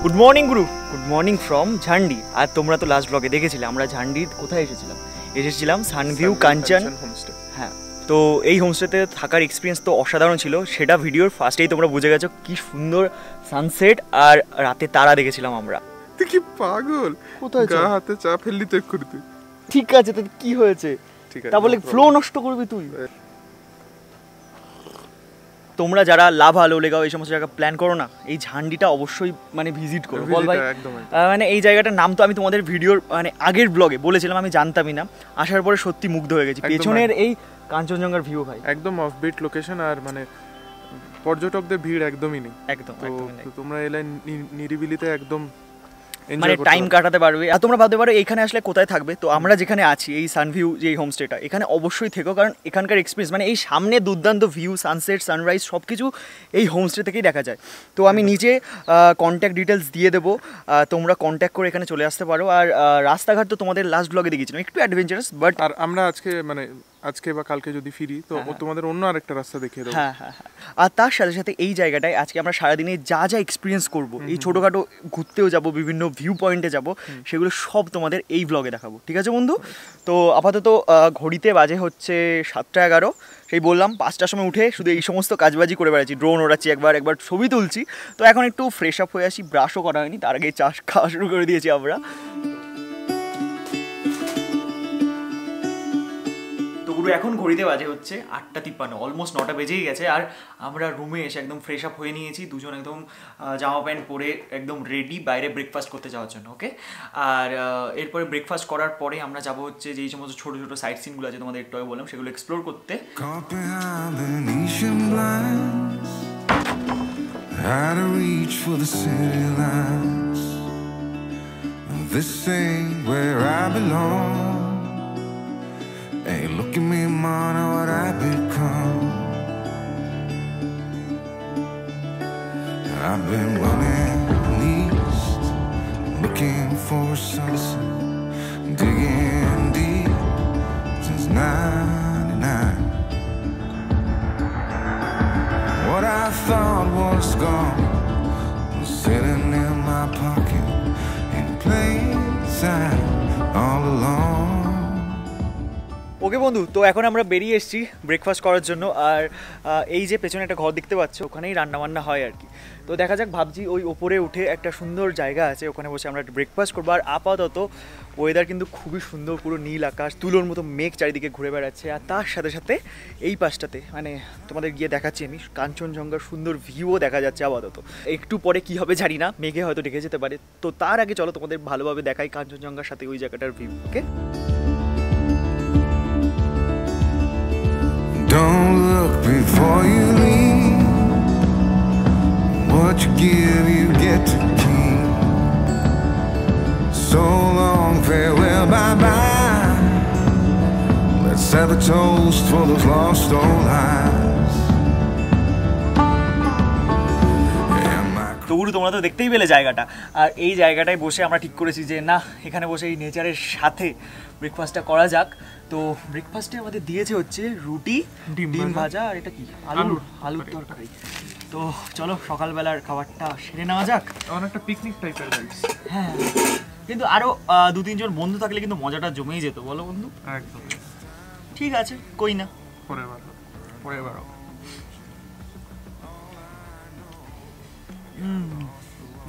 Good morning Guru, good morning from ঝান্ডি। আর তোমরা তো last ব্লগে দেখেছিলে আমরা ঝান্ডির কোথায় এসেছিলাম সানভিউ কাঞ্চন। হ্যাঁ, তো এই হোমস্টেতে থাকার এক্সপিরিয়েন্স তো অসাধারণ ছিল, সেটা ভিডিওর ফার্স্টেই তোমরা বুঝে গেছো কি সুন্দর সানসেট আর রাতে তারা দেখেছিলাম আমরা। তুই কি পাগল? কোথায় গা হাতে চা ফেললি তো এক্ষুনি তুই। ঠিক আছে, তো কি হয়েছে? তা বলে ফ্লো নষ্ট করবি তুই? তোমরা যারা লাভা লোলেগাঁও এই সমস্ত জায়গা প্ল্যান করো না, এই ঝান্ডিটা অবশ্যই মানে ভিজিট করো। বল ভাই, মানে এই জায়গাটার নাম তো আমি তোমাদের ভিডিওর মানে আগের ব্লগে বলেছিলাম, আমি জানতামই না, আসার পরে সত্যি মুগ্ধ হয়ে গেছি। পেছনের এই কাঞ্চনজঙ্ঘার ভিউ ভাই একদম অফবিট লোকেশন, আর মানে পর্যটকদের ভিড় একদমই নেই। একদম তো তোমরা এলে নিরিবিলিতে একদম মানে টাইম কাটাতে পারবে। আর তোমরা ভাবতে পারো এইখানে আসলে কোথায় থাকবে, তো আমরা যেখানে আছি এই সানভিউ যে হোমস্টেটা, এখানে অবশ্যই থেকো, কারণ এখানকার এক্সপিরিয়েন্স মানে এই সামনে দুর্দান্ত ভিউ, সানসেট, সানরাইজ সব কিছু এই হোমস্টে থেকেই দেখা যায়। তো আমি নিজে কন্ট্যাক্ট ডিটেলস দিয়ে দেবো, তোমরা কন্ট্যাক্ট করে এখানে চলে আসতে পারো। আর রাস্তাঘাট তো তোমাদের লাস্ট ব্লগে দেখিয়েছিলাম, একটু অ্যাডভেঞ্চারাস, বাট আর আমরা আজকে বা কালকে যদি ফিরি তো তোমাদের অন্য আরেকটা রাস্তা দেখিয়ে দেবো। হ্যাঁ। আর তার সাথে সাথে এই জায়গাটায় আজকে আমরা সারাদিনে যা যা এক্সপিরিয়েন্স করবো, এই ছোটোখাটো ঘুরতেও যাব, বিভিন্ন ভিউ পয়েন্টে যাব, সেগুলো সব তোমাদের এই ব্লগে দেখাবো। ঠিক আছে বন্ধু? তো আপাতত ঘড়িতে বাজে হচ্ছে 7:11। সেই বললাম 5টার সময় উঠে শুধু এই সমস্ত কাজবাজি করে বেড়াচ্ছি, ড্রোন ওড়াচ্ছি, একবার ছবি তুলছি। তো এখন একটু ফ্রেশ আপ হয়ে আসি, ব্রাশও করা হয়নি, তার আগে চা খাওয়া শুরু করে দিয়েছি আমরা। এখন ঘড়িতে বাজে হচ্ছে 8:53, অলমোস্ট 9টা বেজেই গেছে। আর আমরা রুমে এসে একদম ফ্রেশ আপ হয়ে নিয়েছি, দুজন একদম জামা প্যান্ট পরে একদম রেডি বাইরে ব্রেকফাস্ট করতে যাওয়ার জন্য। ওকে, আর এরপরে ব্রেকফাস্ট করার পরে আমরা যাবো হচ্ছে যেই সমস্ত ছোটো ছোটো সাইট সিনগুলো আছে তোমাদের একটু আগে বললাম, সেগুলো এক্সপ্লোর করতে। Hey, look at me, man, what I've become. I've been running east, looking for a sunset, digging deep since '99. What I thought was gone was sitting in my pocket in plain sight all along. ওকে বন্ধু, তো এখন আমরা বেরিয়ে এসেছি breakfast করার জন্য। আর এই যে পেছনে একটা ঘর দেখতে পাচ্ছ, ওখানেই রান্নাবান্না হয় আর কি। তো দেখা যাক, ভাবছি ওই ওপরে উঠে একটা সুন্দর জায়গা আছে, ওখানে বসে আমরা ব্রেকফাস্ট করবো। আর আপাতত ওয়েদার কিন্তু খুবই সুন্দর, পুরো নীল আকাশ, তুলোর মতো মেঘ চারিদিকে ঘুরে বেড়াচ্ছে। আর তার সাথে সাথে এই পাশটাতে মানে তোমাদের গিয়ে দেখাচ্ছি আমি, কাঞ্চনজঙ্ঘার সুন্দর ভিউও দেখা যাচ্ছে আপাতত। একটু পরে কি হবে জানি না, মেঘে হয়তো ঢেকে যেতে পারে। তো তার আগে চলো তোমাদের ভালোভাবে দেখাই কাঞ্চনজঙ্ঘার সাথে ওই জায়গাটার view. Okay, Don't look before you leave. What you give, you get to keep. So long, farewell, bye-bye. Let's have a toast for those lost old lives. তো গুরু, তোমরা তো দেখতেই পেলে জায়গাটা। আর এই জায়গাটায় বসে আমরা ঠিক করেছি যে না, এখানে বসে এই নেচারের সাথে ব্রেকফাস্টটা করা যাক। তো ব্রেকফাস্টে আমাদের দিয়েছে হচ্ছে রুটি, ডিম ভাজা, আর এটা কি আলুর তরকারি। তো চলো সকালবেলার খাবারটা সেরে নেওয়া যাক। অনেকটা পিকনিক টাইপের ভাইবস। হ্যাঁ, কিন্তু আরও 2-3 জন বন্ধু থাকলে কিন্তু মজাটা জমেই যেত, বলো বন্ধু? একদম। ঠিক আছে, কই না, পরে বার।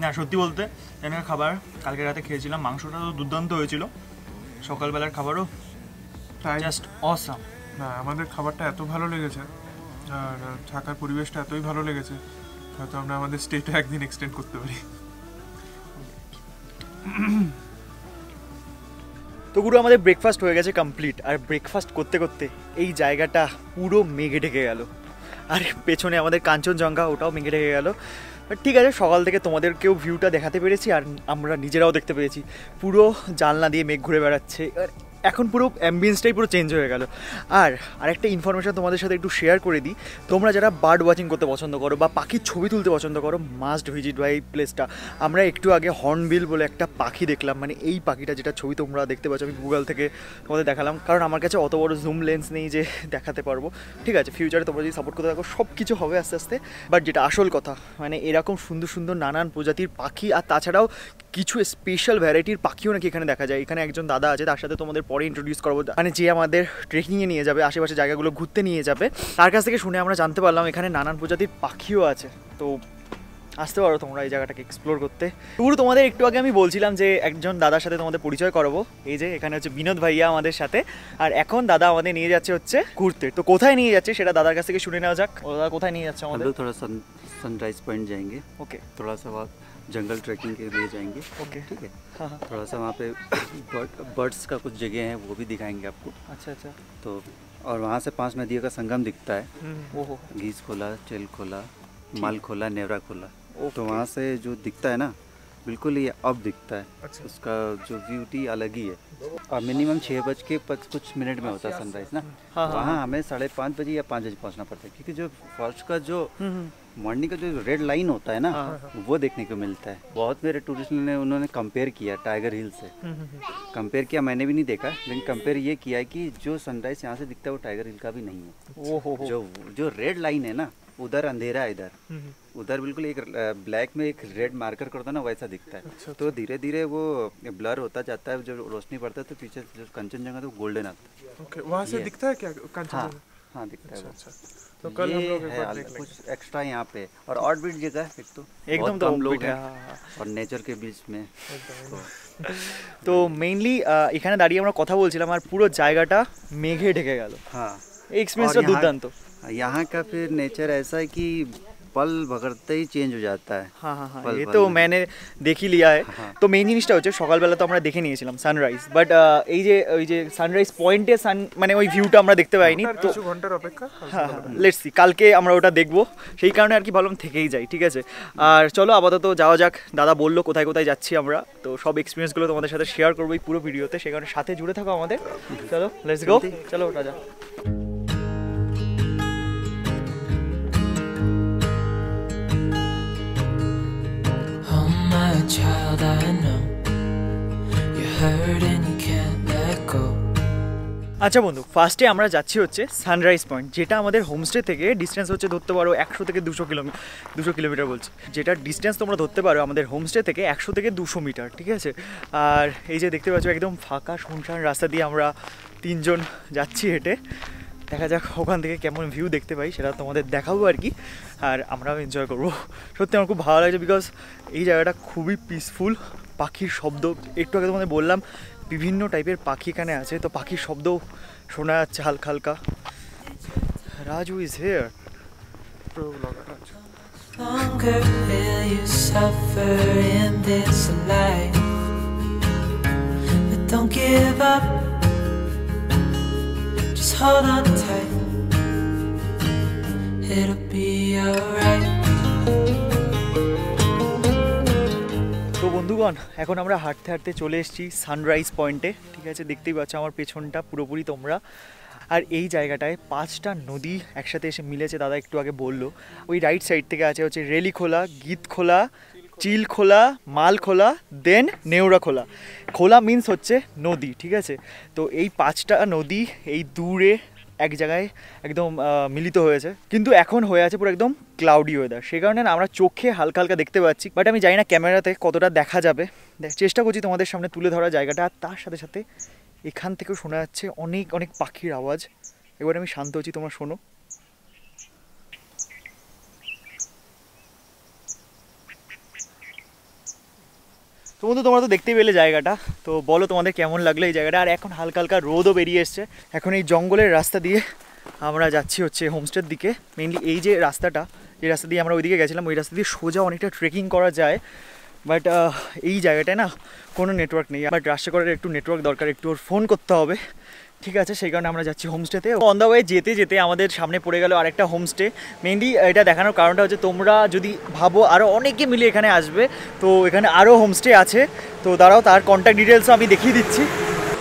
না সত্যি বলতে এখানকার খাবার কালকে রাতে খেয়েছিলাম, মাংসটা তো দুর্দান্ত হয়েছিল, সকালবেলার খাবারও জাস্ট অসাম। না, আমাদের খাবারটা এত ভালো লেগেছে আর থাকার পরিবেশটা এতই ভালো লেগেছে, হয়তো আমরা আমাদের স্টেটা একদিন এক্সটেন্ড করতে পারি। তো গুরু, আমাদের ব্রেকফাস্ট হয়ে গেছে কমপ্লিট। আর ব্রেকফাস্ট করতে করতে এই জায়গাটা পুরো মেঘে ঢেকে গেল, আর পেছনে আমাদের কাঞ্চনজঙ্ঘা, ওটাও মেঘে ঢেকে গেল। ঠিক আছে, সকাল থেকে তোমাদেরকেও ভিউটা দেখাতে পেরেছি আর আমরা নিজেরাও দেখতে পেরেছি, পুরো জানলা দিয়ে মেঘ ঘুরে বেড়াচ্ছে। আর এখন পুরো অ্যাম্বিয়েন্সটাই পুরো চেঞ্জ হয়ে গেল। আর আরেকটা ইনফরমেশন তোমাদের সাথে একটু শেয়ার করে দিই, তোমরা যারা বার্ড ওয়াচিং করতে পছন্দ করো বা পাখির ছবি তুলতে পছন্দ করো, মাস্ট ভিজিট বাই এই প্লেসটা। আমরা একটু আগে হর্নবিল বলে একটা পাখি দেখলাম, মানে এই পাখিটা যেটা ছবি তোমরা দেখতে পাচ্ছ, আমি গুগল থেকে তোমাদের দেখালাম, কারণ আমার কাছে অত বড় জুম লেন্স নেই যে দেখাতে পারবো। ঠিক আছে, ফিউচারে তোমরা যদি সাপোর্ট করতে থাকো সব কিছু হবে আস্তে আস্তে। বাট যেটা আসল কথা, মানে এরকম সুন্দর সুন্দর নানান প্রজাতির পাখি, আর তাছাড়াও কিছু স্পেশাল ভ্যারাইটির পাখিও নাকি এখানে দেখা যায়। এখানে একজন দাদা আছে, তার সাথে তোমাদের পরে ইন্ট্রোডিউস করবো, মানে যে আমাদের ট্রেকিংয়ে নিয়ে যাবে, আশেপাশে জায়গাগুলো ঘুরতে নিয়ে যাবে। তার কাছ থেকে শুনে আমরা জানতে পারলাম এখানে নানান প্রজাতির পাখিও আছে। তো আসতে পারো তোমরা এই জায়গাটাকে এক্সপ্লোর করতে। পুরো তোমাদের একটু আগে আমি বলছিলাম যে একজন দাদার সাথে তোমাদের পরিচয় করাবো। এই যে এখানে হচ্ছে বিনোদ ভাইয়া আমাদের সাথে, আর এখন দাদা আমাদের নিয়ে যাচ্ছে হচ্ছে ঘুরতে। তো কোথায় নিয়ে যাচ্ছে সেটা দাদার কাছ থেকে শুনে নেওয়া যাক। ও দাদা কোথায় নিয়ে যাচ্ছে আমাদের? थोड़ा सनराइज पॉइंट जाएंगे, ओके थोड़ा सा वहाँ जंगल ट्रैकिंग के लिए जाएंगे। ओके ठीक है, हाँ हाँ, थोड़ा सा वहाँ पे बर्ड्स का कुछ जगह है वो भी दिखाएंगे आपको। अच्छा अच्छा, तो और वहाँ से 5 नदियों का संगम दिखता है, ओहो घीस खोला, चेल खोला, माल खोला, नेवरा खोला। ओके। तो वहाँ से जो दिखता है ना, बिल्कुल ये अब दिखता है। अच्छा। उसका जो ब्यूटी अलग ही है। और मिनिमम 6 कुछ मिनट में होता है सनराइज ना। हाँ, वहाँ हमें 5:30 बजे या 5 बजे पहुँचना पड़ता है, क्योंकि जो फॉरेस्ट का जो मॉर्निंग का जो रेड लाइन होता है ना, वो देखने को मिलता है। बहुत मेरे टूरिस्ट ने उन्होंने कंपेयर किया टाइगर हिल से। कंपेयर किया, मैंने भी नहीं देखा, लेकिन कंपेयर ये किया है कि जो सनराइज यहाँ से दिखता है वो टाइगर हिल का भी नहीं है। ओहो जो रेड लाइन है ना, उधर अंधेरा है, उधर बिल्कुल एक ब्लैक में एक रेड मार्कर करता है ना, वैसा दिखता है। तो धीरे धीरे वो ब्लर होता जाता है, जब रोशनी पड़ता है तो पीछे जो कंचनजंगा तो गोल्डन आता है। ओके, वहाँ से ये- दिखता है क्या हाँ कंचनजंगा? हाँ दिखता है वो। अच्छा, तो कल हम ये लोग एक है बार अलग, देख लेंगे। कुछ एक्स्ट्रा यहाँ पे। और ऑड बीट जगह है एक तो, एकदम बहुत तो कम लोग offbeat है, हैं हाँ, हाँ। और नेचर के बीच में। তো মেইনলি এখানে দাঁড়িয়ে আমরা কথা বলছিলাম, আর পুরো জায়গাটা মেঘে ঢেকে গেল। हाँ, এই এক্সপিরিয়েন্সটা और यहाँ- দুর্দান্ত। यहाँ का फिर नेचर ऐसा है कि पल भगड़ते ही चेंज हो जाता है। হ্যাঁ হ্যাঁ হ্যাঁ, पल এ पल তো में। मैंने দেখি লিয়া है। হ্যাঁ। তো মেইন জিনিসটা হচ্ছে সকালবেলা তো আমরা দেখে নিয়েছিলাম সানরাইজ, বাট এই যে ওই যে সানরাইজ পয়েন্টে মানে ওই ভিউটা আমরা দেখতে পাইনি। তার তো কিছু ঘন্টার অপেক্ষা। হ্যাঁ লেটস সি, কালকে আমরা ওটা দেখবো, সেই কারণে আর কি ভাবলাম থেকেই যাই। ঠিক আছে, আর চলো আপাতত যাওয়া যাক। দাদা বললো কোথায় কোথায় যাচ্ছি আমরা, তো সব এক্সপিরিয়েন্সগুলো তোমাদের সাথে শেয়ার করবো এই পুরো ভিডিওতে, সেই কারণে সাথে জুড়ে থাকো আমাদের। চলো লেটস গো, চলো রাজা। Oh my child, I know you're hurt and you can't let go. আচ্ছা বন্ধু, ফার্স্টে আমরা যাচ্ছি হচ্ছে সানরাইজ পয়েন্ট, যেটা আমাদের হোমস্টে থেকে ডিস্টেন্স হচ্ছে ধরতে পারো 100 থেকে 200 কিলোমিটার বলছি। যেটা ডিস্টেন্স তোমরা ধরতে পারো আমাদের হোমস্টে থেকে 100 থেকে 200 মিটার। ঠিক আছে, আর এই যে দেখতে পাচ্ছ একদম ফাঁকা শুনশান রাস্তা দিয়ে আমরা 3 জন যাচ্ছি হেঁটে। দেখা যাক ওখান থেকে কেমন ভিউ দেখতে পাই, সেটা তোমাদের দেখাবো আর কি, আর আমরাও এনজয় করবো। সত্যি আমার খুব ভালো লাগছে, বিকজ এই জায়গাটা খুবই পিসফুল। পাখির শব্দ, একটু আগে তোমাদের বললাম বিভিন্ন টাইপের পাখি এখানে আছে, তো পাখির শব্দও শোনা যাচ্ছে হালকা হালকা। Raju is here. Longer will you suffer in this life, but don't give up, just hold on tight, it'll be alright. তো বন্ধুগণ, এখন আমরা হাঁটতে হাঁটতে চলে এসেছি সানরাইজ পয়েন্টে। ঠিক আছে, দেখতেই পাচ্ছ আমার পেছনটা পুরোপুরি তোমরা। আর এই জায়গাটায় 5টা নদী একসাথে এসে মিলেছে, দাদা একটু আগে বললো। ওই রাইট সাইড থেকে আছে হচ্ছে রেলি খোলা, গীত খোলা, চিল খোলা, মাল খোলা, দেন নেওরা খোলা। খোলা মিন্স হচ্ছে নদী। ঠিক আছে, তো এই 5টা নদী এই দূরে এক জায়গায় একদম মিলিত হয়েছে, কিন্তু এখন হয়ে আছে পুরো একদম ক্লাউডি ওয়েদার, সেই কারণে না আমরা চোখে হালকা হালকা দেখতে পাচ্ছি, বাট আমি জানি না ক্যামেরাতে কতটা দেখা যাবে। চেষ্টা করছি তোমাদের সামনে তুলে ধরা জায়গাটা। আর তার সাথে সাথে এখান থেকেও শোনা যাচ্ছে অনেক অনেক পাখির আওয়াজ। এবার আমি শান্ত হচ্ছি, তোমরা শোনো। তো বন্ধু, তোমরা তো দেখতেই পেলে জায়গাটা, তো বলো তোমাদের কেমন লাগলো এই জায়গাটা। আর এখন হালকা হালকা রোদও বেরিয়ে এসছে। এখন এই জঙ্গলের রাস্তা দিয়ে আমরা যাচ্ছি হচ্ছে হোমস্টের দিকে। মেইনলি এই যে রাস্তাটা, যে রাস্তা দিয়ে আমরা ওইদিকে গেছিলাম, ওই রাস্তা দিয়ে সোজা অনেকটা ট্রেকিং করা যায়, বাট এই জায়গাটায় না কোনো নেটওয়ার্ক নেই। বাট রাজশেখরের একটু নেটওয়ার্ক দরকার, একটু ওর ফোন করতে হবে। ঠিক আছে, সেই কারণে আমরা যাচ্ছি হোমস্টেতে। অন দ্য ওয়ে যেতে যেতে আমাদের সামনে পড়ে গেল আরেকটা হোমস্টে। মেইনলি এটা দেখানোর কারণটা হচ্ছে তোমরা যদি ভাবো আরও অনেকে মিলে এখানে আসবে, তো এখানে আরও হোমস্টে আছে। তো দাঁড়াও, তার কন্ট্যাক্ট ডিটেলসও আমি দেখিয়ে দিচ্ছি।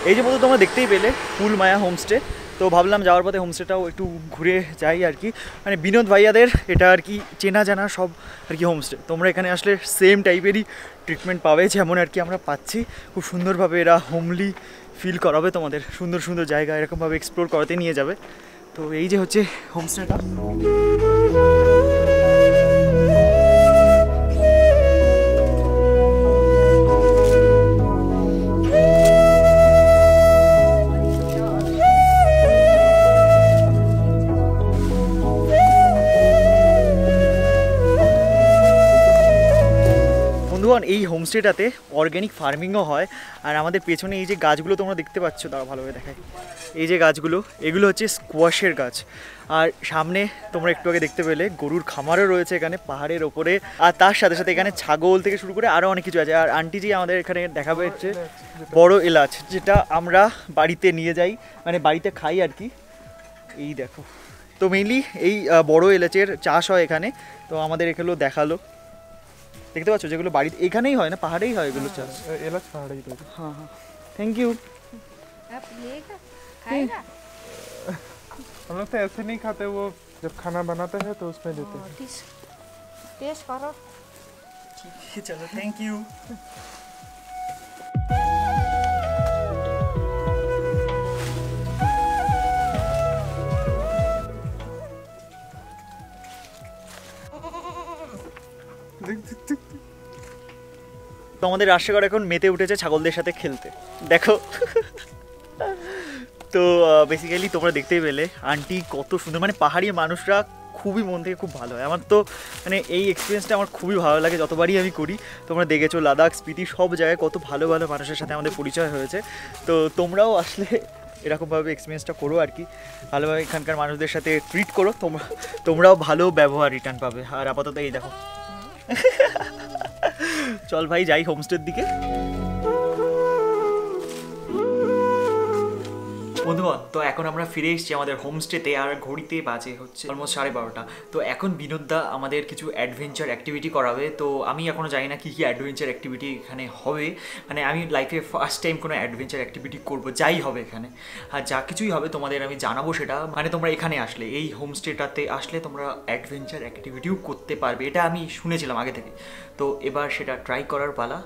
এই যে মতো তোমরা দেখতেই পেলে ফুলমায়া হোমস্টে। তো ভাবলাম যাওয়ার পথে হোমস্টেটাও একটু ঘুরে যাই আর কি, মানে বিনোদ ভাইয়াদের এটা আর কি চেনা জানা সব আর কি হোমস্টে। তোমরা এখানে আসলে সেম টাইপেরই ট্রিটমেন্ট পাবে যেমন আর কি আমরা পাচ্ছি। খুব সুন্দরভাবে এরা হোমলি ফিল করাবে তোমাদের, সুন্দর সুন্দর জায়গা এরকমভাবে এক্সপ্লোর করাতে নিয়ে যাবে। তো এই যে হচ্ছে হোমস্টেটা। এই হোমস্টেটাতে অর্গ্যানিক ফার্মিংও হয়। আর আমাদের পেছনে এই যে গাছগুলো তোমরা দেখতে পাচ্ছ, তারা ভালোভাবে দেখায়, এই যে গাছগুলো এগুলো হচ্ছে স্কোয়াশের গাছ। আর সামনে তোমরা একটু আগে দেখতে পেলে গরুর খামারও রয়েছে এখানে পাহাড়ের ওপরে। আর তার সাথে সাথে এখানে ছাগল থেকে শুরু করে আরও অনেক কিছু আছে। আর আন্টিজি আমাদের এখানে দেখাবে হচ্ছে বড় এলাচ, যেটা আমরা বাড়িতে নিয়ে যাই, মানে বাড়িতে খাই আর কি। এই দেখো, তো মেইনলি এই বড় এলাচের চাষ হয় এখানে। তো আমাদের এখানেও দেখালো, দেখতে পাচ্ছ যেগুলো বাড়িতে এখানেই হয় না, পাহাড়েই হয় এগুলো চাষ। এলাচ পাহাড়েই তো। হ্যাঁ হ্যাঁ, থ্যাংক ইউ। खाएगा? हम लोग तो ऐसे नहीं खाते, वो जब खाना बनाते हैं तो उसमें देते हैं। टेस्ट करो। चलो थैंक यू। তো আমাদের রাজশেখর এখন মেতে উঠেছে ছাগলদের সাথে খেলতে, দেখো। তো বেসিক্যালি তোমরা দেখতেই পেলে আন্টি কত সুন্দর, মানে পাহাড়ি মানুষরা খুবই মন থেকে খুব ভালো হয়। আমার তো মানে এই এক্সপিরিয়েন্সটা আমার খুবই ভালো লাগে যতবারই আমি করি। তোমরা দেখেছো লাদাখ স্পিতি সব জায়গায় কত ভালো ভালো মানুষের সাথে আমাদের পরিচয় হয়েছে। তো তোমরাও আসলে এরকমভাবে এক্সপিরিয়েন্সটা করো আর কি, ভালোভাবে এখানকার মানুষদের সাথে ট্রিট করো, তোমরাও ভালো ব্যবহার রিটার্ন পাবে। আর আপাতত এই দেখো, চল ভাই যাই হোমস্টের দিকে। বন্ধুগণ, তো এখন আমরা ফিরে এসেছি আমাদের হোমস্টেতে। আর ঘড়িতে বাজে হচ্ছে অলমোস্ট 12:30। তো এখন বিনোদদা আমাদের কিছু অ্যাডভেঞ্চার অ্যাক্টিভিটি করাবে। তো আমি এখনও জানি না কী কী অ্যাডভেঞ্চার অ্যাক্টিভিটি এখানে হবে। মানে আমি লাইফে ফার্স্ট টাইম কোনো অ্যাডভেঞ্চার অ্যাক্টিভিটি করবো, যাই হবে এখানে। আর যা কিছুই হবে তোমাদের আমি জানাবো সেটা। মানে তোমরা এখানে আসলে, এই হোমস্টেটাতে আসলে তোমরা অ্যাডভেঞ্চার অ্যাক্টিভিটিও করতে পারবে, এটা আমি শুনেছিলাম আগে থেকে। তো এবার সেটা ট্রাই করার পালা।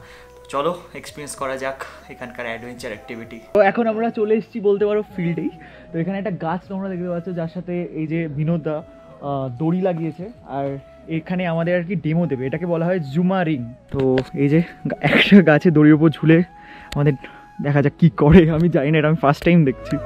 চলো এক্সপিরিয়েন্স করা যাক এখানকার অ্যাডভেঞ্চার অ্যাক্টিভিটি। তো এখন আমরা চলে এসেছি বলতে পারো ফিল্ডেই। তো এখানে একটা গাছ তোমরা দেখতে পাচ্ছ, যার সাথে এই যে বিনোদদা দড়ি লাগিয়েছে। আর এখানে আমাদের আর কি ডেমো দেবে, এটাকে বলা হয় জুমারিং। তো এই যে একটা গাছে দড়ির উপর ঝুলে আমাদের দেখা যাক কী করে। আমি জানি না, এটা আমি ফার্স্ট টাইম দেখছি।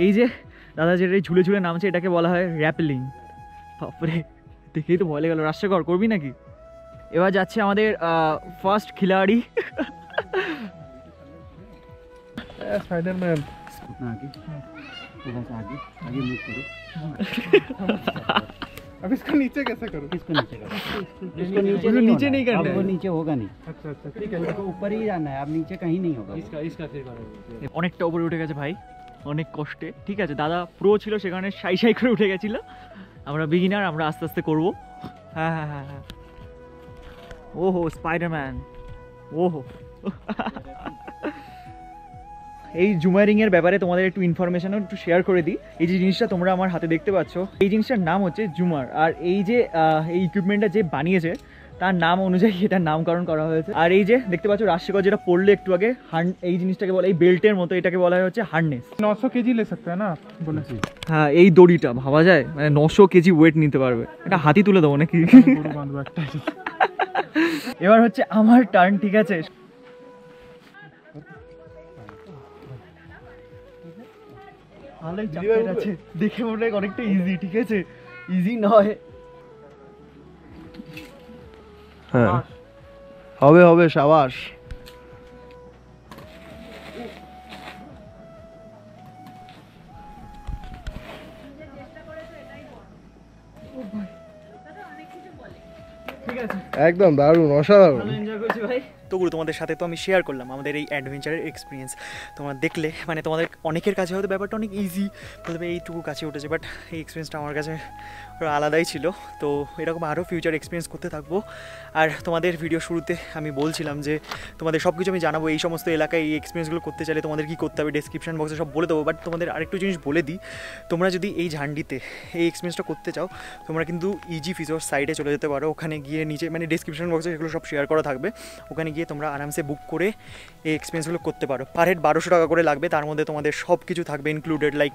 এই যে দাদা যেটা ঝুলে ঝুলে নামছে, এটাকে বলা হয় র্যাপেলিং। বাপরে, দেখেই তো ভয় লেগে গেল। রাজশেখর করবি নাকি? এবার যাচ্ছে আমাদের ফার্স্ট খিলাড়ি। स्पाइडरमैन आगे मूव करो। अब इसको नीचे कैसे करूँ? इसको नीचे करो। इसको नीचे नहीं करना है। वो नीचे होगा नहीं। अच्छा अच्छा ठीक है। इसको ऊपर ही जाना है, अब नीचे कहीं नहीं होगा। इसका फिर অনেকটা উপরে উঠে গেছে ভাই, অনেক কষ্টে। ঠিক আছে, দাদা প্রো ছিল সেখানে, সাই সাই করে উঠে গেছিল। আমরা বিগিনার, আমরা আস্তে আস্তে করবো। হ্যাঁ হ্যাঁ হ্যাঁ হ্যাঁ। ওহো স্পাইডারম্যান, ওহো। এই জুমারিংয়ের ব্যাপারে তোমাদের একটু ইনফরমেশনও একটু শেয়ার করে দিই। এই যে জিনিসটা তোমরা আমার হাতে দেখতে পাচ্ছ, এই জিনিসটার নাম হচ্ছে জুমার। আর এই যে এই ইকুইপমেন্টটা যে বানিয়েছে তার নাম অনুযায়ী এটার নামকরণ করা হয়েছে। আর এই যে দেখতে পাচ্ছ রাজশেখর যেটা পড়লে একটু আগে, এই জিনিসটাকে বলে, এই বেল্টের মতো, এটাকে বলা হয় হচ্ছে হার্নেস। 900 কেজি ले सकता है ना बोले? হ্যাঁ, এই দড়িটা ভাবা যায়, মানে 900 কেজি ওয়েট নিতে পারবে। এটা হাতি তুলে দেবো নাকি? এবার হচ্ছে আমার টার্ন, ঠিক আছে? ভালোই চাপের আছে, দেখে মনে হয় অনেকটা ইজি। ঠিক আছে, ইজি নয়। হ্যাঁ, হবে হবে, সাবাস। ঠিক আছে, একদম দারুণ, অসাধারণ। ভালো এনজয় করছি ভাই। মুহূর্তগুলো তোমাদের সাথে তো আমি শেয়ার করলাম, আমাদের এই অ্যাডভেঞ্চারের এক্সপিরিয়েন্স। তোমরা দেখলে মানে তোমাদের অনেকের কাছে হয়তো ব্যাপারটা অনেক ইজি, প্রথমে এইটুকু কাছে উঠেছে, বাট এই এক্সপিরিয়েন্সটা আমার কাছে আলাদাই ছিল। তো এরকম আরও ফিউচার এক্সপিরিয়েন্স করতে থাকবো। আর তোমাদের ভিডিও শুরুতে আমি বলছিলাম যে তোমাদের সব কিছু আমি জানাবো, এই সমস্ত এলাকায় এই এক্সপিরিয়েন্সগুলো করতে চাইলে তোমাদের কী করতে হবে ডেসক্রিপশন বক্সে সব বলে দেবো। বাট তোমাদের আরেকটু জিনিস বলে দিই, তোমরা যদি এই ঝান্ডিতে এই এক্সপিরিয়েন্সটা করতে চাও, তোমরা কিন্তু ইজি ফিজোর সাইডে চলে যেতে পারো। ওখানে গিয়ে নিচে মানে ডেসক্রিপশন বক্সে সেগুলো সব শেয়ার করা থাকবে, ওখানে গিয়ে তোমরা আরামসে বুক করে এই এক্সপিরিয়েন্সগুলো করতে পারো। পার হেড 1200 টাকা করে লাগবে, তার মধ্যে তোমাদের সব কিছু থাকবে included, like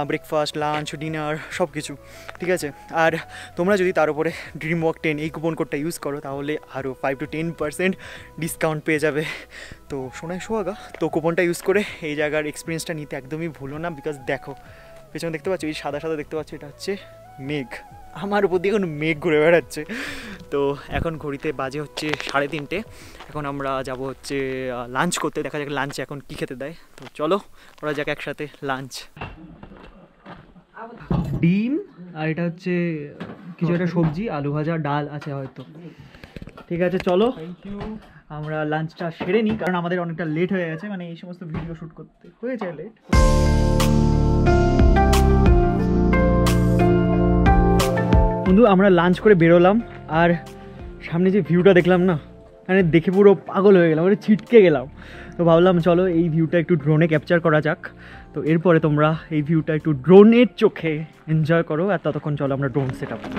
breakfast, lunch, dinner সব কিছু, ঠিক আছে। আর তোমরা যদি তার উপরে DreamWalk10 এই কুপন কোডটা ইউজ করো তাহলে আরও 5 to 10% ডিসকাউন্ট পেয়ে যাবে। তো শোনায় সোহাগা, তো কুপনটা ইউজ করে এই জায়গার এক্সপিরিয়েন্সটা নিতে একদমই ভুলো না। বিকজ দেখো পেছনে দেখতে পাচ্ছ, এই সাদা সাদা দেখতে পাচ্ছ, এটা হচ্ছে মেঘ, আমার উপর দিয়ে এখন মেঘ ঘুরে বেড়াচ্ছে। তো এখন ঘড়িতে বাজে হচ্ছে 3:30, এখন আমরা যাব হচ্ছে লাঞ্চ করতে। দেখা যাক লাঞ্চে এখন কী খেতে দেয়। তো চলো ওরা যাক একসাথে লাঞ্চ। ডিম আর এটা হচ্ছে কিছু একটা সবজি, আলু ভাজা, ডাল আছে হয়তো। ঠিক আছে চলো আমরা লাঞ্চটা সেরে নিই, কারণ আমাদের অনেকটা লেট হয়ে গেছে, মানে এই সমস্ত ভিডিও শ্যুট করতে হয়েছে লেট। বন্ধু আমরা লাঞ্চ করে বেরোলাম, আর সামনে যে ভিউটা দেখলাম না, মানে দেখে পুরো পাগল হয়ে গেলাম, মানে ছিটকে গেলাম। তো ভাবলাম চলো এই ভিউটা একটু ড্রোনে ক্যাপচার করা যাক। তো এরপরে তোমরা এই ভিউটা একটু ড্রোনের চোখে এনজয় করো, আর ততক্ষণ চলো আমরা ড্রোন সেট আপ করি।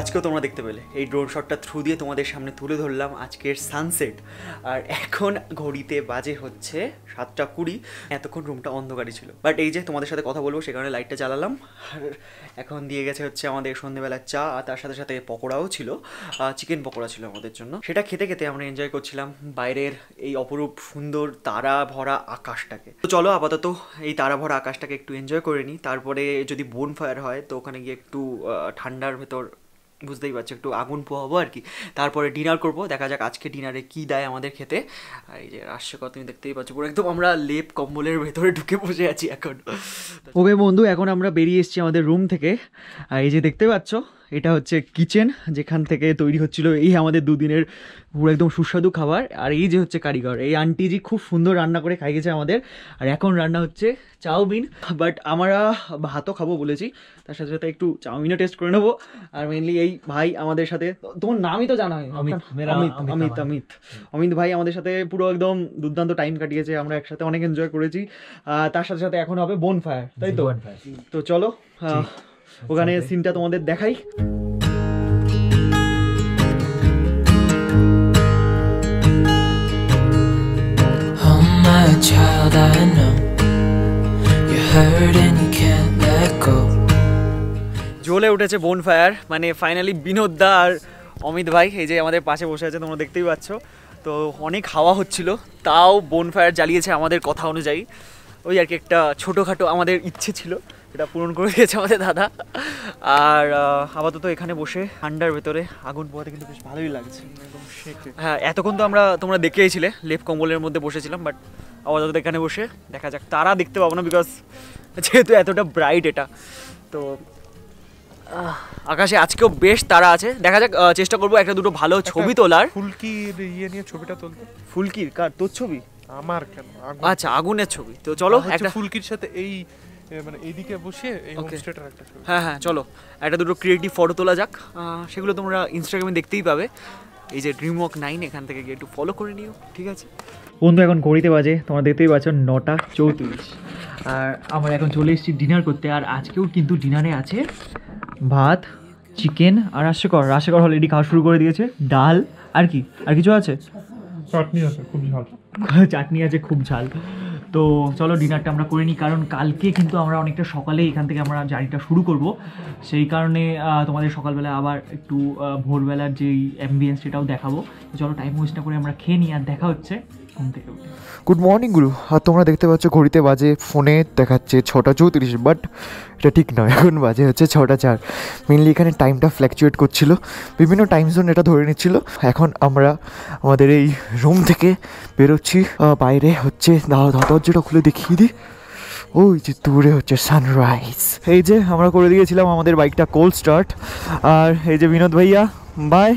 আজকেও তোমরা দেখতে পেলে এই ড্রোন শটটা থ্রু দিয়ে তোমাদের সামনে তুলে ধরলাম আজকের সানসেট। আর এখন ঘড়িতে বাজে হচ্ছে 7:20, এতক্ষণ রুমটা অন্ধকারই ছিল, বাট এই যে তোমাদের সাথে কথা বলবো সে কারণে লাইটটা জ্বালালাম। আর এখন দিয়ে গেছে হচ্ছে আমাদের সন্ধ্যেবেলার চা, আর তার সাথে সাথে পকোড়াও ছিল, চিকেন পকোড়া ছিল আমাদের জন্য। সেটা খেতে খেতে আমরা এনজয় করছিলাম বাইরের এই অপরূপ সুন্দর তারা ভরা আকাশটাকে। তো চলো আপাতত এই তারা ভরা আকাশটাকে একটু এনজয় করে নিই, তারপরে যদি বোন ফায়ার হয় তো ওখানে গিয়ে একটু ঠান্ডার ভেতর বুঝতেই পারছো একটু আগুন পোহাবো আর কি, তারপরে ডিনার করবো। দেখা যাক আজকে ডিনারে কি দেয় আমাদের খেতে। আর এই যে রাজশেখর তুমি দেখতেই পাচ্ছ পুরো একদম আমরা লেপ কম্বলের ভেতরে ঢুকে বসে আছি এখন। ওকে বন্ধু এখন আমরা বেরিয়ে এসেছি আমাদের রুম থেকে, আর এই যে দেখতে পাচ্ছ এটা হচ্ছে কিচেন, যেখান থেকে তৈরি হচ্ছিল এই আমাদের দুদিনের পুরো একদম সুস্বাদু খাবার। আর এই যে হচ্ছে কারিগর, এই আন্টিজি খুব সুন্দর রান্না করে খাইয়েছে আমাদের। আর এখন রান্না হচ্ছে চাউমিন, বাট আমরা ভাতও খাবো বলেছি, তার সাথে সাথে একটু চাউমিনও টেস্ট করে নেবো। আর মেনলি এই ভাই আমাদের সাথে, তোমার নামই তো জানা হয়, অমিত ভাই আমাদের সাথে পুরো একদম দুর্দান্ত টাইম কাটিয়েছে, আমরা একসাথে অনেক এনজয় করেছি। তার সাথে সাথে এখন হবে বোন ফায়ার, তাই তো? তো চলো ওখানে সিনটা তোমাদের দেখাই। Oh my child, I know you're hurt and you can't let go. জ্বলে উঠেছে বোন ফায়ার, মানে ফাইনালি বিনোদ দা আর অমিত ভাই এই যে আমাদের পাশে বসে আছে, তোমরা দেখতেই পাচ্ছ। তো অনেক হাওয়া হচ্ছিল, তাও বোন ফায়ার জ্বালিয়েছে আমাদের কথা অনুযায়ী। ওই আর কি একটা ছোটোখাটো আমাদের ইচ্ছে ছিল, এটা পূরণ করে দিয়েছে আমাদের দাদা। আর আপাতত এখানে বসে ঠান্ডার ভেতরে আগুন পোহাতে কিন্তু বেশ ভালোই লাগছে। হ্যাঁ এতক্ষণ তো তোমরা দেখেইছিলে লেপ কম্বলের মধ্যে বসেছিলাম, বাট আপাতত এখানে বসে দেখা যাক, তারা দেখতে পাবো না বিকজ যেহেতু এতটা ব্রাইট এটা। তো আকাশে আজকেও বেশ তারা আছে, দেখা যাক চেষ্টা করবো একটা দুটো ভালো ছবি তোলার। ফুলকির ইয়ে নিয়ে ছবিটা তুলতে। ফুলকির কার? তোর ছবি? আমার কেন? আচ্ছা আগুনের ছবি। তো চলো একটা ফুলকির সাথে এই মানে এইদিকে বসে এই হোমস্টেটার একটা ছবি। হ্যাঁ হ্যাঁ চলো একটা দুটো ক্রিয়েটিভ ফটো তোলা যাক, সেগুলো তোমরা ইনস্টাগ্রামে দেখতেই পাবে। এই যে DreamWalk9 এখান থেকে গিয়ে একটু ফলো করে নিও, ঠিক আছে বন্ধু? এখন ঘড়িতে বাজে তোমরা দেখতেই পাচ্ছ 9:34, আর আমরা এখন চলে এসেছি ডিনার করতে। আর আজকেও কিন্তু ডিনারে আছে ভাত, চিকেন, আর রাজশেখর অলরেডি খাওয়া শুরু করে দিয়েছে, ডাল, আর কি আর কিছু আছে? চাটনি আছে খুব ঝাল। চাটনি আছে খুব ঝাল। তো চলো ডিনারটা আমরা করে নিই, কারণ কালকে কিন্তু আমরা অনেকটা সকালে এখান থেকে আমরা জার্নিটা শুরু করব। সেই কারণে তোমাদের সকালবেলা আবার একটু ভোরবেলার যেই অ্যাম্বিয়েন্স সেটাও দেখাবো। তো চলো টাইম ওয়েস্ট না করে আমরা খেয়ে নিই, আর দেখা হচ্ছে ঘুম থেকে উঠে। গুড মর্নিং গুরু। আর তোমরা দেখতে পাচ্ছ ঘড়িতে বাজে, ফোনে দেখাচ্ছে 6:34, বাট এটা ঠিক নয়, এখন বাজে হচ্ছে 6:04। মেনলি এখানে টাইমটা ফ্ল্যাকচুয়েট করছিল, বিভিন্ন টাইম জোন এটা ধরে নিচ্ছিল। এখন আমরা আমাদের এই রুম থেকে বেরোচ্ছি, বাইরে হচ্ছে দরজাটা খুলে দেখিয়ে দিই, ওই যে দূরে হচ্ছে সানরাইজ। এই যে আমরা করে দিয়েছিলাম আমাদের বাইকটা কোল্ড স্টার্ট, আর এই যে বিনোদ ভাইয়া, বাই।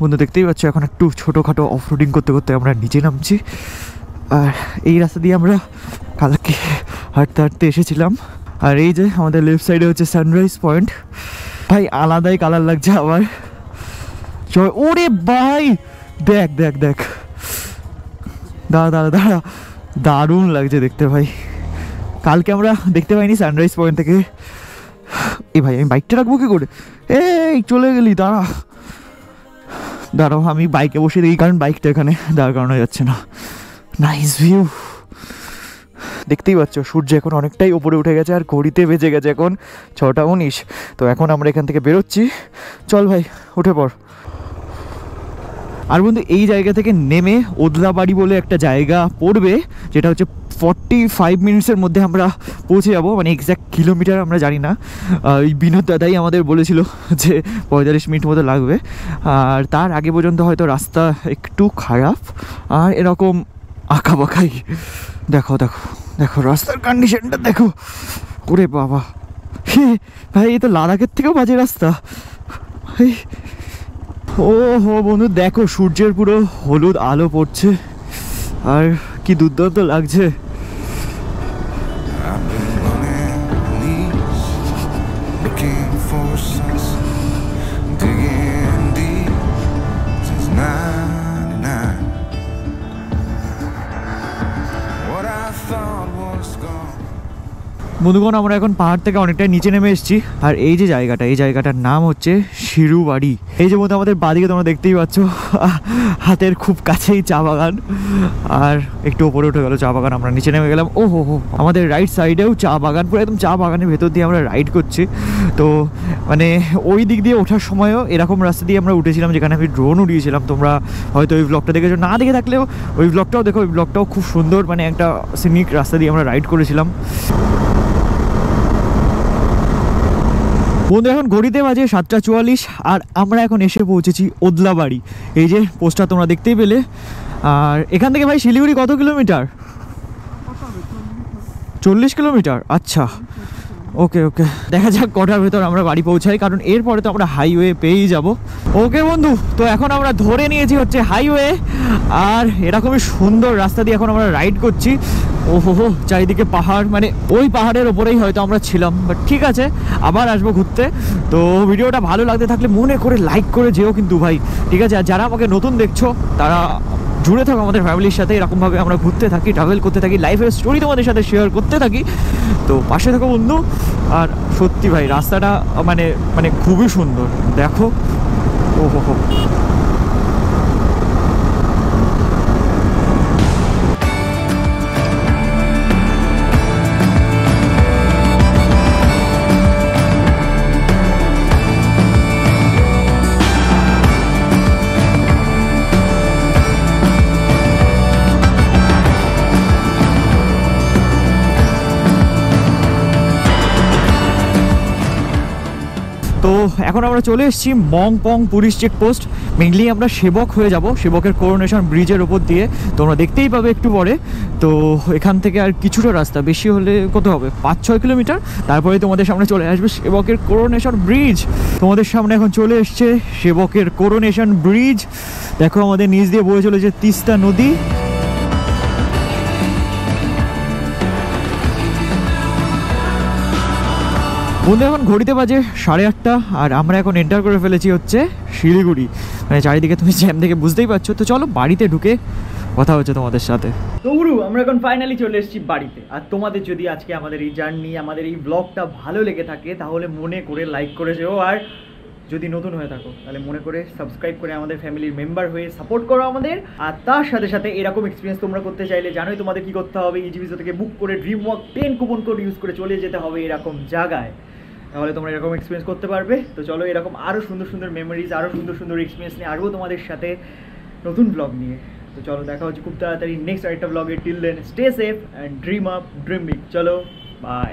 বন্ধু দেখতেই পাচ্ছ এখন একটু ছোটোখাটো অফরোডিং করতে করতে আমরা নিচে নামছি। আর এই রাস্তা দিয়ে আমরা কালকে হাঁটতে হাঁটতে এসেছিলাম। আর এই যে আমাদের লেফট সাইডে হচ্ছে সানরাইজ পয়েন্ট। ভাই আলাদাই কালার লাগছে আবার। ওরে ভাই দেখ দেখ দেখ, দাঁড়া দারুণ লাগছে দেখতে ভাই। কালকে আমরা দেখতে পাইনি সানরাইজ পয়েন্ট থেকে। এই ভাই আমি বাইকটা রাখবো কি করে? এই চলে গেলি, দাঁড়াও আমি বাইকে বসে দেখি, কারণ বাইকটা এখানে দাঁড় করানো যাচ্ছে না। নাইস ভিউ, দেখতেই পাচ্ছ সূর্য এখন অনেকটাই উপরে উঠে গেছে, আর ঘড়িতে বেজে গেছে এখন 6:19। তো এখন আমরা এখান থেকে বেরোচ্ছি, চল ভাই উঠে পড়। আর বন্ধু এই জায়গা থেকে নেমে ওদলাবাড়ি বলে একটা জায়গা পড়বে, যেটা হচ্ছে 45 মিনিটসের মধ্যে আমরা পৌঁছে যাবো, মানে এক্স্যাক্ট কিলোমিটার আমরা জানি না। ওই বিনোদ দাদাই আমাদের বলেছিল যে 45 মিনিট মতো লাগবে। আর তার আগে পর্যন্ত হয়তো রাস্তা একটু খারাপ আর এরকম আঁকাবাঁকাই। দেখো দেখো দেখো রাস্তার কন্ডিশনটা দেখো, ওরে বাবা ভাই এই তো লাদাখের থেকেও বাজে রাস্তা। ও হো বন্ধু দেখো সূর্যের পুরো হলুদ আলো পড়ছে, আর কি দুর্দান্ত লাগছে। I've been running knees, looking for a sunset, digging deep since 99. What I thought was gone. বন্ধুগণ আমরা এখন পাহাড় থেকে অনেকটাই নিচে নেমে এসেছি। আর এই যে জায়গাটা, এই জায়গাটার নাম হচ্ছে শিরুবাড়ি। এই যে বন্ধু আমাদের বাদিকে তোমরা দেখতেই পাচ্ছ, হাতের খুব কাছেই চা বাগান, আর একটু ওপরে উঠে গেল চা বাগান, আমরা নিচে নেমে গেলাম। ও হো আমাদের রাইট সাইডেও চা বাগান, পুরো একদম চা বাগানের ভেতর দিয়ে আমরা রাইড করছি। তো মানে ওই দিক দিয়ে ওঠার সময়ও এরকম রাস্তা দিয়ে আমরা উঠেছিলাম, যেখানে আমি ড্রোন উড়িয়েছিলাম। তোমরা হয়তো ওই ব্লগটা দেখেছো, না দেখে থাকলেও ওই ব্লগটাও দেখো, ওই ব্লগটাও খুব সুন্দর, মানে একটা সিনিক রাস্তা দিয়ে আমরা রাইড করেছিলাম। বন্ধু এখন ঘড়িতে বাজে 7:44, আর আমরা এখন এসে পৌঁছেছি ওদলাবাড়ি। এই যে পোস্টটা তোমরা দেখতেই পেলে। আর এখান থেকে ভাই শিলিগুড়ি কত কিলোমিটার? 40 কিলোমিটার। আচ্ছা ওকে ওকে, দেখা যাক কটার ভেতর আমরা বাড়ি পৌঁছাই, কারণ এরপরে তো আমরা হাইওয়ে পেয়েই যাব। ওকে বন্ধু, তো এখন আমরা ধরে নিয়েছি হচ্ছে হাইওয়ে, আর এরকমই সুন্দর রাস্তা দিয়ে এখন আমরা রাইড করছি। ওহো চারিদিকে পাহাড়, মানে ওই পাহাড়ের ওপরেই হয়তো আমরা ছিলাম, বাট ঠিক আছে আবার আসবো ঘুরতে। তো ভিডিওটা ভালো লাগতে থাকলে মনে করে লাইক করে যেও কিন্তু ভাই, ঠিক আছে? আর যারা আমাকে নতুন দেখছো তারা জুড়ে থাকো আমাদের ফ্যামিলির সাথে। এরকমভাবে আমরা ঘুরতে থাকি, ট্রাভেল করতে থাকি, লাইফের স্টোরি তোমাদের সাথে শেয়ার করতে থাকি। তো পাশে থাকো বন্ধু। আর সত্যি ভাই রাস্তাটা মানে মানে খুবই সুন্দর, দেখো। ও হো তো এখন আমরা চলে এসেছি মংপং পুলিশ চেকপোস্ট। মেনলি আমরা সেবক হয়ে যাব, সেবকের করোনেশন ব্রিজের ওপর দিয়ে, তোমরা দেখতেই পাবে একটু পরে। তো এখান থেকে আর কিছুটা রাস্তা, বেশি হলে কত হবে, 5-6 কিলোমিটার, তারপরে তোমাদের সামনে চলে আসবে সেবকের করোনেশন ব্রিজ। তোমাদের সামনে এখন চলে এসছে সেবকের করোনেশন ব্রিজ। দেখো আমাদের নিচ দিয়ে বয়ে চলেছে তিস্তা নদী। বন্ধু এখন ঘড়িতে বাজে 8:30 আর আমরা এখন এন্টার করে ফেলেছি হচ্ছে শিলিগুড়ি। মানে চারিদিকে তুমি জ্যাম দেখে বুঝতেই পারছো। তো চলো বাড়িতে ঢুকে কথা হচ্ছে তোমাদের সাথে। তো গুরু আমরা এখন ফাইনালি চলে এসেছি বাড়িতে। আর তোমাদের যদি আজকে আমাদের এই জার্নি, আমাদের এই ব্লগটা ভালো লেগে থাকে তাহলে মনে করে লাইক করে যেও, আর যদি নতুন হয়ে থাকো তাহলে মনে করে সাবস্ক্রাইব করে আমাদের ফ্যামিলির মেম্বার হয়ে সাপোর্ট করো আমাদের। আর তার সাথে সাথে এরকম এক্সপিরিয়েন্স তোমরা করতে চাইলে জানোই তোমাদের কি করতে হবে, ইজিভিজো থেকে বুক করে dream walk 10 coupon code use করে চলে যেতে হবে এরকম জায়গায়, তাহলে তোমরা এরকম এক্সপিরিয়েন্স করতে পারবে। তো চলো এরকম আরও সুন্দর সুন্দর মেমোরিজ, আরও সুন্দর সুন্দর এক্সপিরিয়েন্স নিয়ে আসবো তোমাদের সাথে নতুন ব্লগ নিয়ে। তো চলো দেখা হচ্ছে খুব তাড়াতাড়ি নেক্সট আরেকটা ব্লগে। Till then stay safe and dream up, dream big. চলো বাই।